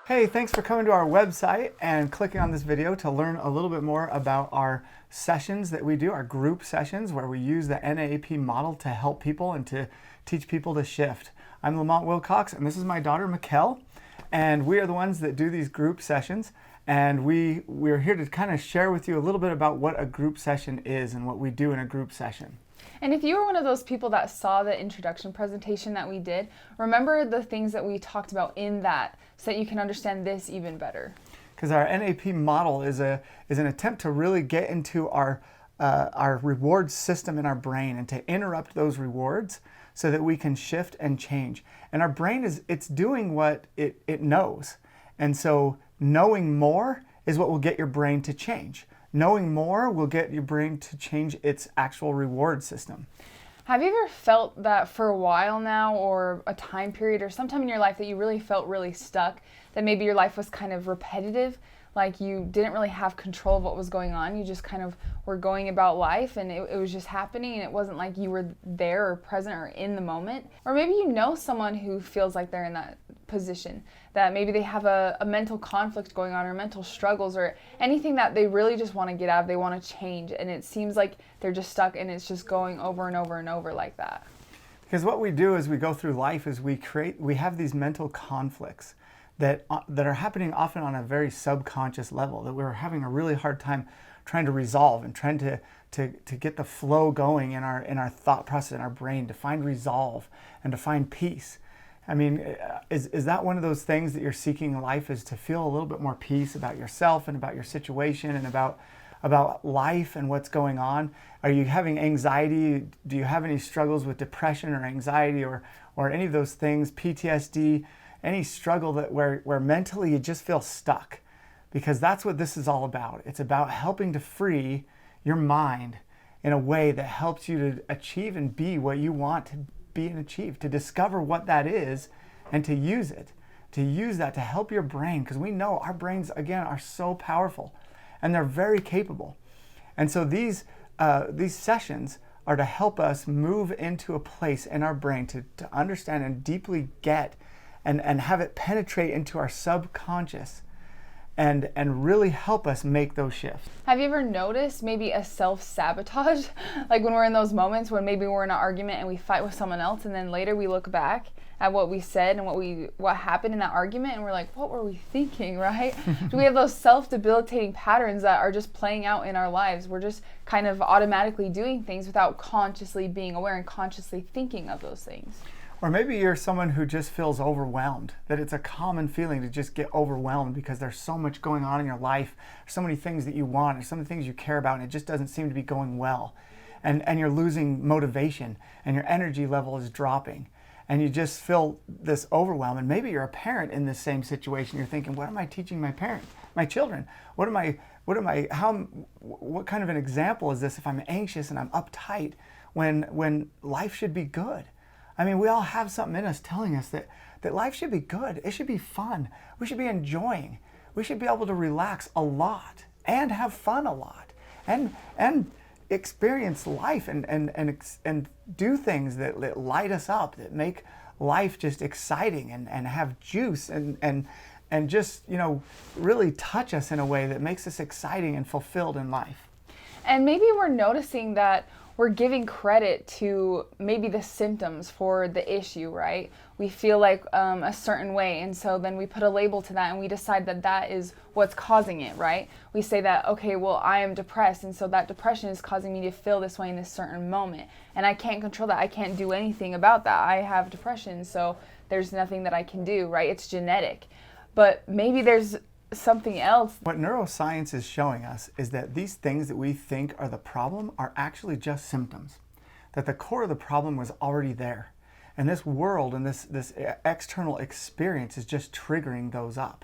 Hey, thanks for coming to our website and clicking on this video to learn a little bit more about our sessions that we do, our group sessions where we use the NAAP model to help people and to teach people to shift. I'm Lamont Wilcox and this is my daughter Mikkel, and we are the ones that do these group sessions, and we're here to kind of share with you a little bit about what a group session is and what we do in a group session. And if you were one of those people that saw the introduction presentation that we did, remember the things that we talked about in that so that you can understand this even better. Because our NAP model is an attempt to really get into our reward system in our brain and to interrupt those rewards so that we can shift and change. And our brain it's doing what it knows. And so knowing more is what will get your brain to change. Knowing more will get your brain to change its actual reward system. Have you ever felt that for a while now, or a time period or sometime in your life that you really felt really stuck, that maybe your life was kind of repetitive, like you didn't really have control of what was going on, you just kind of were going about life and it was just happening and it wasn't like you were there or present or in the moment? Or maybe you know someone who feels like they're in that position, that maybe they have a mental conflict going on or mental struggles or anything that they really just want to get out of, they want to change, and it seems like they're just stuck and it's just going over and over and over like that. Because what we do as we go through life is we have these mental conflicts that are happening often on a very subconscious level, that we're having a really hard time trying to resolve and trying to get the flow going in our thought process, in our brain, to find resolve and to find peace. I mean, is that one of those things that you're seeking in life, is to feel a little bit more peace about yourself and about your situation and about life and what's going on? Are you having anxiety? Do you have any struggles with depression or anxiety or any of those things, PTSD, any struggle where mentally you just feel stuck? Because that's what this is all about. It's about helping to free your mind in a way that helps you to achieve and be what you want to be and achieve, to discover what that is and to use it, to use that to help your brain, because we know our brains, again, are so powerful and they're very capable. And so these sessions are to help us move into a place in our brain to understand and deeply get and have it penetrate into our subconscious and really help us make those shifts. Have you ever noticed maybe a self-sabotage? Like when we're in those moments when maybe we're in an argument and we fight with someone else, and then later we look back at what we said and what happened in that argument, and we're like, what were we thinking, right? Do we have those self-debilitating patterns that are just playing out in our lives? We're just kind of automatically doing things without consciously being aware and consciously thinking of those things. Or maybe you're someone who just feels overwhelmed, that it's a common feeling to just get overwhelmed because there's so much going on in your life, so many things that you want, or so many things you care about, and it just doesn't seem to be going well. And you're losing motivation, and your energy level is dropping, and you just feel this overwhelm. And maybe you're a parent in this same situation. You're thinking, what am I teaching my children? What kind of an example is this if I'm anxious and I'm uptight when life should be good? I mean, we all have something in us telling us that life should be good. It should be fun. We should be enjoying. We should be able to relax a lot and have fun a lot and experience life and do things that light us up, that make life just exciting and have juice and just, really touch us in a way that makes us exciting and fulfilled in life. And maybe we're noticing that we're giving credit to maybe the symptoms for the issue, right? We feel like a certain way, and so then we put a label to that and we decide that is what's causing it, right? We say that, okay, well, I am depressed, and so that depression is causing me to feel this way in this certain moment, and I can't control that. I can't do anything about that. I have depression, so there's nothing that I can do, right? It's genetic. But maybe there's something else. What neuroscience is showing us is that these things that we think are the problem are actually just symptoms, that the core of the problem was already there. And this world and this external experience is just triggering those up.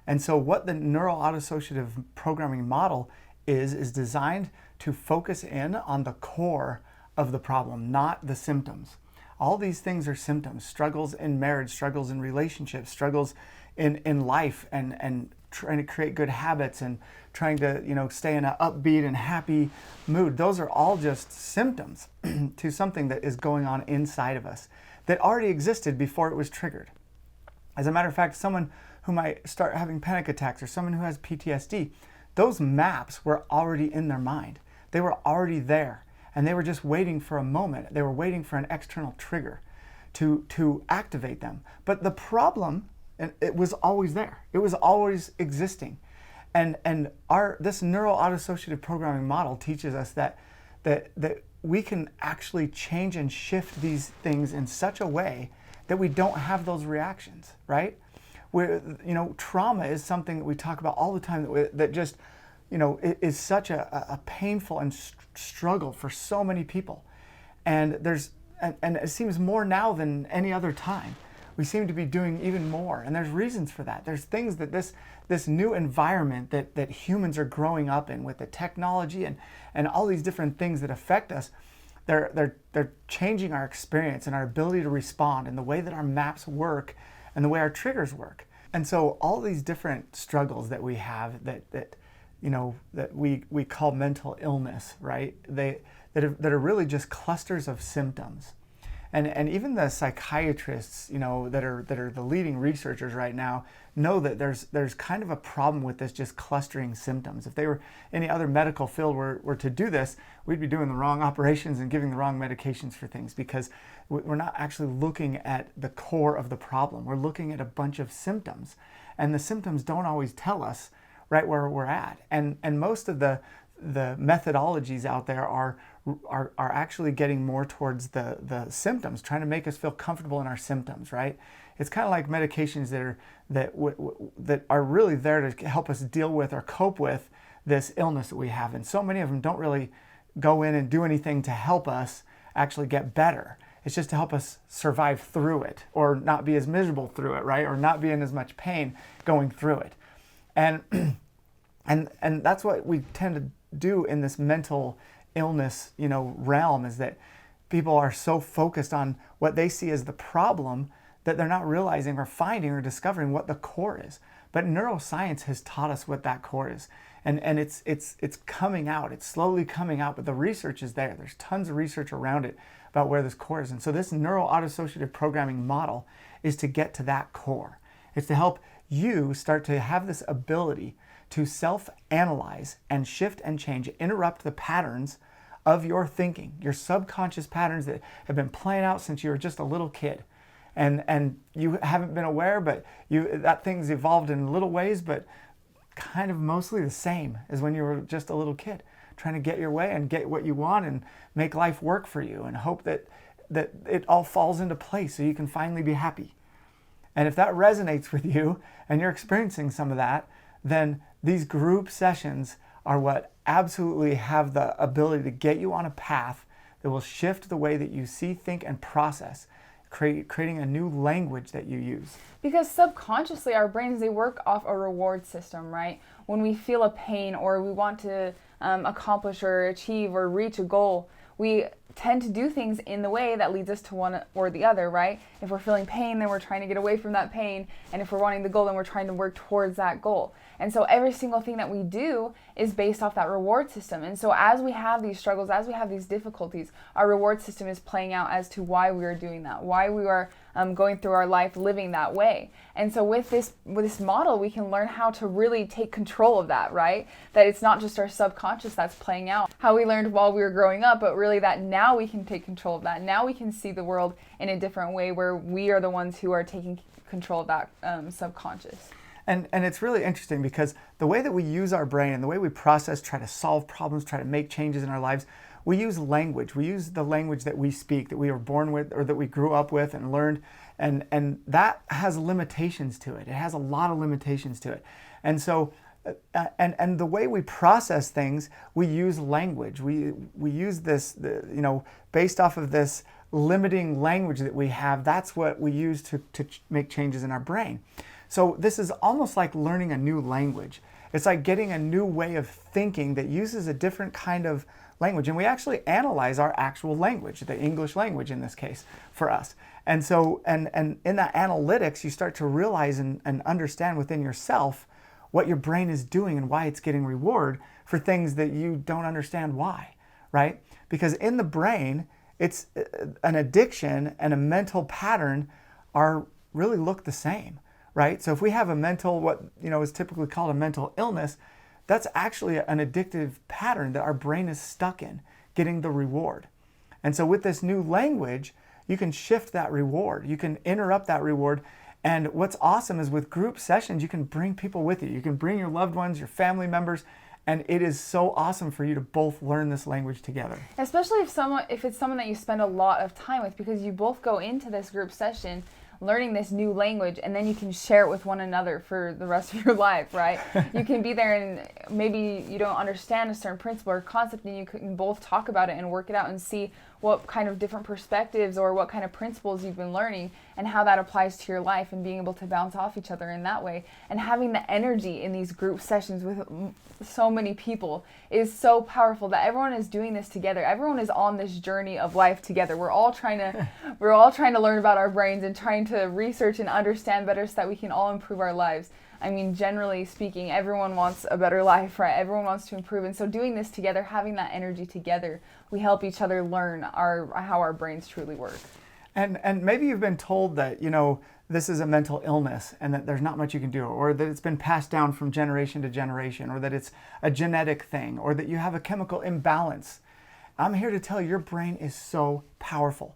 And so what the neuro-autossociative programming model is designed to focus in on the core of the problem, not the symptoms. All these things are symptoms: struggles in marriage, struggles in relationships, struggles in life, and trying to create good habits and trying to stay in an upbeat and happy mood. Those are all just symptoms to something that is going on inside of us that already existed before it was triggered. As a matter of fact, someone who might start having panic attacks or someone who has PTSD, those maps were already in their mind. They were already there, and they were just waiting for a moment. They were waiting for an external trigger to activate them. But the problem, and it was always there. It was always existing. And this neuro-autossociative programming model teaches us that we can actually change and shift these things in such a way that we don't have those reactions, right? Where, trauma is something that we talk about all the time that just, is such a painful and struggle for so many people. And it seems more now than any other time. We seem to be doing even more, and there's reasons for that. There's things that this new environment that humans are growing up in with the technology and all these different things that affect us, they're changing our experience and our ability to respond and the way that our maps work and the way our triggers work. And so all these different struggles that we have that we call mental illness, right? That are really just clusters of symptoms. And even the psychiatrists, that are the leading researchers right now, know that there's kind of a problem with this just clustering symptoms. If they were any other medical field were to do this, we'd be doing the wrong operations and giving the wrong medications for things, because we're not actually looking at the core of the problem. We're looking at a bunch of symptoms, and the symptoms don't always tell us right where we're at. And most of the methodologies out there are actually getting more towards the symptoms, trying to make us feel comfortable in our symptoms, right? It's kind of like medications that are really there to help us deal with or cope with this illness that we have. And so many of them don't really go in and do anything to help us actually get better. It's just to help us survive through it, or not be as miserable through it, right? Or not be in as much pain going through it. And that's what we tend to do in this mental illness, realm, is that people are so focused on what they see as the problem that they're not realizing or finding or discovering what the core is. But neuroscience has taught us what that core is. And it's coming out. It's slowly coming out, but the research is there. There's tons of research around it about where this core is. And so this neuro-autossociative programming model is to get to that core. It's to help you start to have this ability to self-analyze and shift and change, interrupt the patterns of your thinking, your subconscious patterns that have been playing out since you were just a little kid. And you haven't been aware, but that thing's evolved in little ways, but kind of mostly the same as when you were just a little kid, trying to get your way and get what you want and make life work for you and hope that it all falls into place so you can finally be happy. And if that resonates with you and you're experiencing some of that, then these group sessions are what absolutely have the ability to get you on a path that will shift the way that you see, think, and process, creating a new language that you use. Because subconsciously our brains, they work off a reward system, right? When we feel a pain or we want to accomplish or achieve or reach a goal, we tend to do things in the way that leads us to one or the other, right? If we're feeling pain, then we're trying to get away from that pain. And if we're wanting the goal, then we're trying to work towards that goal. And so every single thing that we do is based off that reward system. And so as we have these struggles, as we have these difficulties, our reward system is playing out as to why we are doing that, why we are going through our life living that way. And so with this model, we can learn how to really take control of that, right? That it's not just our subconscious that's playing out how we learned while we were growing up, but really that now we can take control of that. Now we can see the world in a different way, where we are the ones who are taking control of that subconscious. And it's really interesting, because the way that we use our brain and the way we process, try to solve problems, try to make changes in our lives, we use language. We use the language that we speak, that we were born with or that we grew up with and learned. And that has limitations to it. It has a lot of limitations to it. And so, and the way we process things, we use language. We use this, based off of this limiting language that we have, that's what we use to make changes in our brain. So this is almost like learning a new language. It's like getting a new way of thinking that uses a different kind of language. And we actually analyze our actual language, the English language in this case, for us. And so, and in that analytics, you start to realize and understand within yourself what your brain is doing and why it's getting reward for things that you don't understand why, right? Because in the brain, it's an addiction and a mental pattern really look the same, right? So if we have a mental, what is typically called a mental illness, that's actually an addictive pattern that our brain is stuck in, getting the reward. And so with this new language, you can shift that reward. You can interrupt that reward. And what's awesome is with group sessions, you can bring people with you. You can bring your loved ones, your family members, and it is so awesome for you to both learn this language together. Especially if it's someone that you spend a lot of time with, because you both go into this group session learning this new language, and then you can share it with one another for the rest of your life, right? You can be there and maybe you don't understand a certain principle or concept, and you can both talk about it and work it out and see what kind of different perspectives or what kind of principles you've been learning and how that applies to your life, and being able to bounce off each other in that way. And having the energy in these group sessions with so many people is so powerful, that everyone is doing this together. Everyone is on this journey of life together. We're all trying to learn about our brains and trying to research and understand better so that we can all improve our lives. I mean, generally speaking, everyone wants a better life, right? Everyone wants to improve. And so doing this together, having that energy together, we help each other learn how our brains truly work. And maybe you've been told that, this is a mental illness and that there's not much you can do, or that it's been passed down from generation to generation, or that it's a genetic thing, or that you have a chemical imbalance. I'm here to tell you, your brain is so powerful.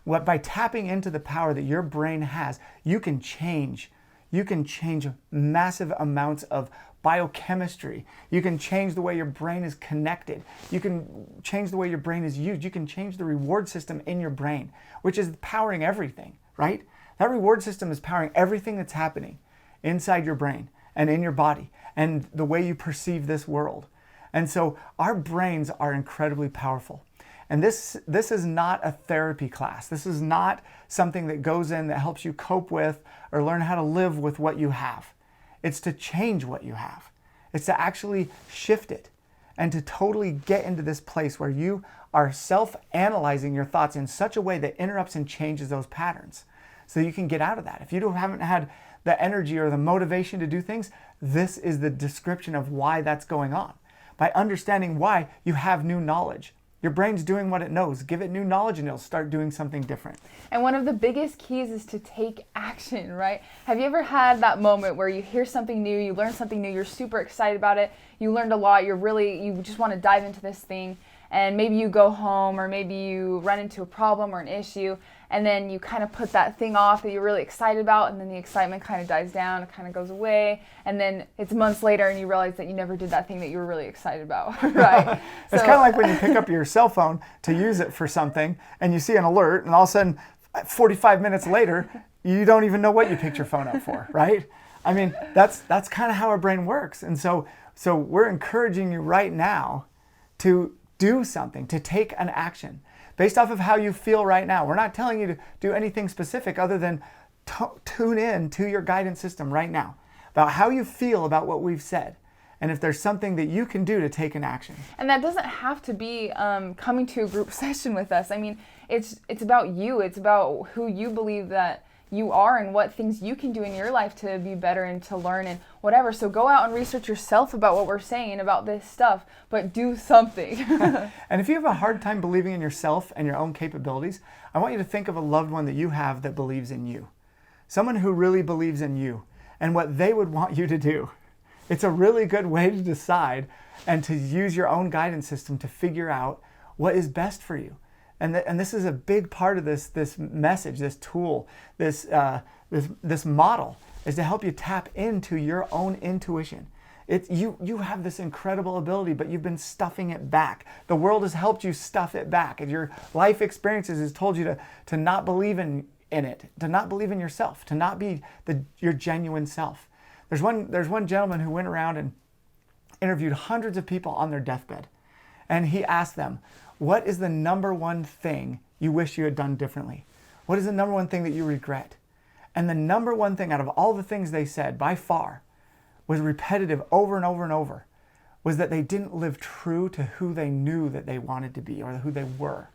By tapping into the power that your brain has, you can change massive amounts of biochemistry. You can change the way your brain is connected. You can change the way your brain is used. You can change the reward system in your brain, which is powering everything, right? That reward system is powering everything that's happening inside your brain and in your body and the way you perceive this world. And so our brains are incredibly powerful. And this is not a therapy class. This is not something that goes in that helps you cope with or learn how to live with what you have. It's to change what you have. It's to actually shift it and to totally get into this place where you are self-analyzing your thoughts in such a way that interrupts and changes those patterns so you can get out of that. If you haven't had the energy or the motivation to do things, this is the description of why that's going on. By understanding why, you have new knowledge. Your brain's doing what it knows. Give it new knowledge and it'll start doing something different. And one of the biggest keys is to take action, right? Have you ever had that moment where you hear something new, you learn something new, you're super excited about it, you learned a lot, you just want to dive into this thing, and maybe you go home or maybe you run into a problem or an issue, and then you kind of put that thing off that you're really excited about, and then the excitement kind of dies down, it kind of goes away, and then it's months later and you realize that you never did that thing that you were really excited about, right? It's kind of like when you pick up your cell phone to use it for something and you see an alert, and all of a sudden 45 minutes later you don't even know what you picked your phone up for, right? I mean, that's kind of how our brain works. And so we're encouraging you right now to do something, to take an action based off of how you feel right now. We're not telling you to do anything specific other than tune in to your guidance system right now about how you feel about what we've said, and if there's something that you can do to take an action. And that doesn't have to be coming to a group session with us. I mean, it's about you. It's about who you believe that you are and what things you can do in your life to be better and to learn and whatever. So go out and research yourself about what we're saying about this stuff, but do something. And if you have a hard time believing in yourself and your own capabilities, I want you to think of a loved one that you have that believes in you. Someone who really believes in you and what they would want you to do. It's a really good way to decide and to use your own guidance system to figure out what is best for you. And this is a big part of this message, this tool, this model, is to help you tap into your own intuition. You have this incredible ability, but you've been stuffing it back. The world has helped you stuff it back. And your life experiences has told you to not believe in it, to not believe in yourself, to not be your genuine self. There's one gentleman who went around and interviewed hundreds of people on their deathbed. And he asked them, what is the number one thing you wish you had done differently? What is the number one thing that you regret? And the number one thing out of all the things they said, by far, was repetitive over and over and over, was that they didn't live true to who they knew that they wanted to be or who they were.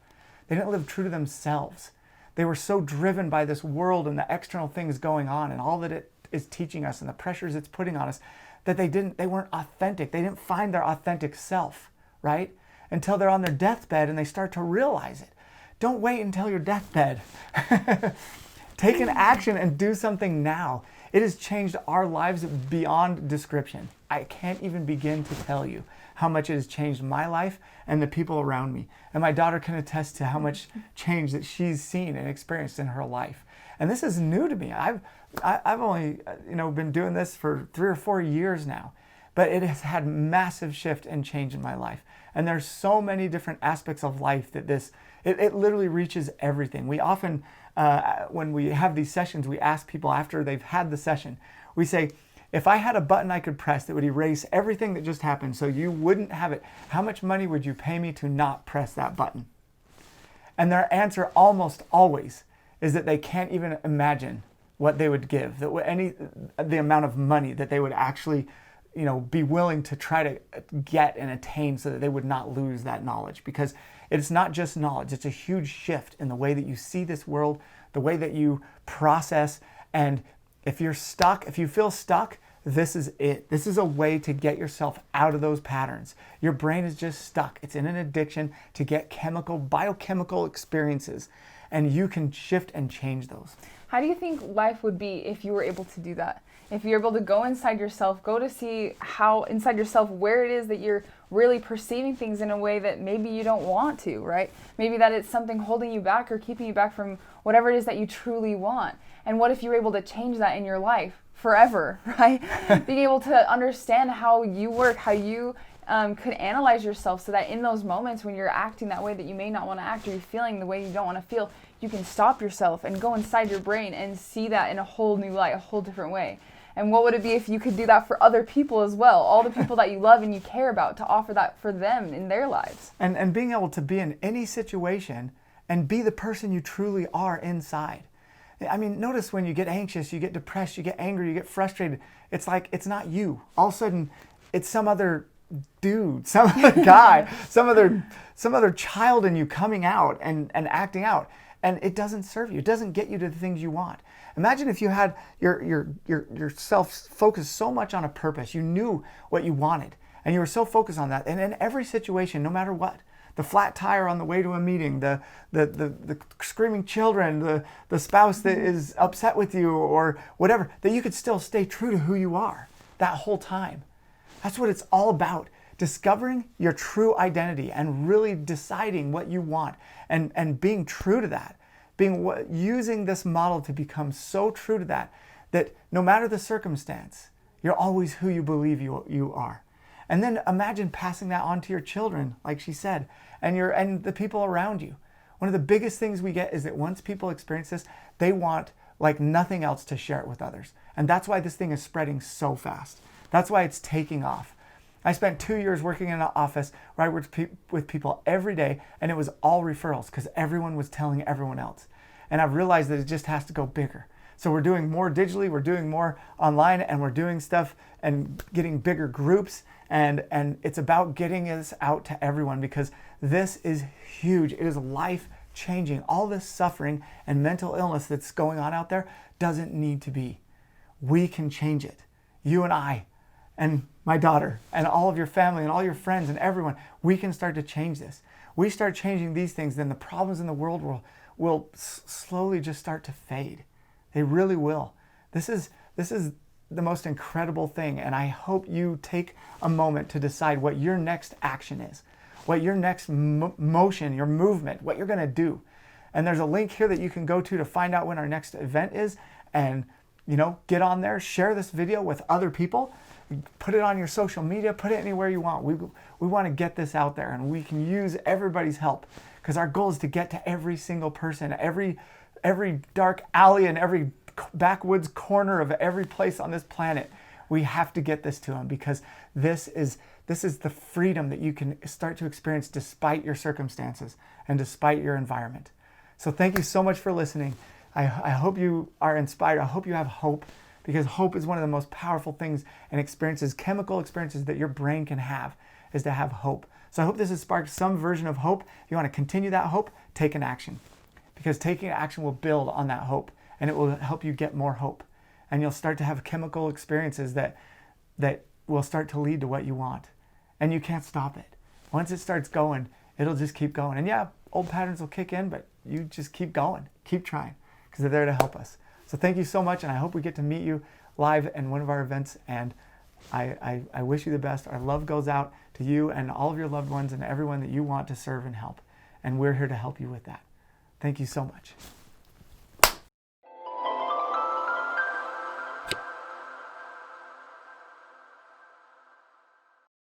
They didn't live true to themselves. They were so driven by this world and the external things going on and all that it is teaching us and the pressures it's putting on us, that they weren't authentic. They didn't find their authentic self, right? Until they're on their deathbed and they start to realize it. Don't wait until your deathbed. Take an action and do something now. It has changed our lives beyond description. I can't even begin to tell you how much it has changed my life and the people around me. And my daughter can attest to how much change that she's seen and experienced in her life. And this is new to me. I've only been doing this for 3 or 4 years now, but it has had massive shift and change in my life. And there's so many different aspects of life that it literally reaches everything. We often, when we have these sessions, we ask people after they've had the session, we say, if I had a button I could press that would erase everything that just happened so you wouldn't have it, how much money would you pay me to not press that button? And their answer almost always is that they can't even imagine what they would give, the amount of money that they would actually be willing to try to get and attain so that they would not lose that knowledge. Because it's not just knowledge, it's a huge shift in the way that you see this world, the way that you process. And if you're stuck, if you feel stuck, this is it. This is a way to get yourself out of those patterns. Your brain is just stuck. It's in an addiction to get biochemical experiences, and you can shift and change those. How do you think life would be if you were able to do that? If you're able to go inside yourself, go to see how inside yourself, where it is that you're really perceiving things in a way that maybe you don't want to, right? Maybe that it's something holding you back or keeping you back from whatever it is that you truly want. And what if you were able to change that in your life forever, right? Being able to understand how you work, how you could analyze yourself so that in those moments when you're acting that way that you may not want to act, or you're feeling the way you don't want to feel, you can stop yourself and go inside your brain and see that in a whole new light, a whole different way. And what would it be if you could do that for other people as well? All the people that you love and you care about, to offer that for them in their lives. And being able to be in any situation and be the person you truly are inside. I mean, notice when you get anxious, you get depressed, you get angry, you get frustrated. It's like, it's not you. All of a sudden, it's some other dude, some other guy, some other child in you coming out and acting out. And it doesn't serve you. It doesn't get you to the things you want. Imagine if you had yourself focused so much on a purpose. You knew what you wanted, and you were so focused on that. And in every situation, no matter what, the flat tire on the way to a meeting, the screaming children, the spouse that is upset with you, or whatever, that you could still stay true to who you are that whole time. That's what it's all about. Discovering your true identity and really deciding what you want and being true to that. Using this model to become so true to that no matter the circumstance, you're always who you believe you are. And then imagine passing that on to your children, like she said, and the people around you. One of the biggest things we get is that once people experience this, they want like nothing else to share it with others. And that's why this thing is spreading so fast. That's why it's taking off. I spent 2 years working in an office where I worked with people every day, and it was all referrals because everyone was telling everyone else. And I've realized that it just has to go bigger. So we're doing more digitally, we're doing more online, and we're doing stuff and getting bigger groups. And it's about getting this out to everyone, because this is huge. It is life-changing. All this suffering and mental illness that's going on out there doesn't need to be. We can change it. You and I and my daughter and all of your family and all your friends and everyone, we can start to change this. We start changing these things, then the problems in the world will slowly just start to fade. They really will. This is the most incredible thing, and I hope you take a moment to decide what your next action is, what your next motion, your movement, what you're going to do. And there's a link here that you can go to find out when our next event is, and get on there, share this video with other people. Put it on your social media, put it anywhere you want. We want to get this out there, and we can use everybody's help, because our goal is to get to every single person, every dark alley and every backwoods corner of every place on this planet. We have to get this to them, because this is the freedom that you can start to experience despite your circumstances and despite your environment. So thank you so much for listening. I hope you are inspired. I hope you have hope, because hope is one of the most powerful things and experiences, chemical experiences, that your brain can have, is to have hope. So I hope this has sparked some version of hope. If you want to continue that hope, take an action, because taking action will build on that hope, and it will help you get more hope. And you'll start to have chemical experiences that will start to lead to what you want. And you can't stop it. Once it starts going, it'll just keep going. And yeah, old patterns will kick in, but you just keep going, keep trying, because they're there to help us. So So thank you so much, and I hope we get to meet you live in one of our events, and I wish you the best. Our love goes out to you and all of your loved ones and everyone that you want to serve and help, and we're here to help you with that. Thank you so much.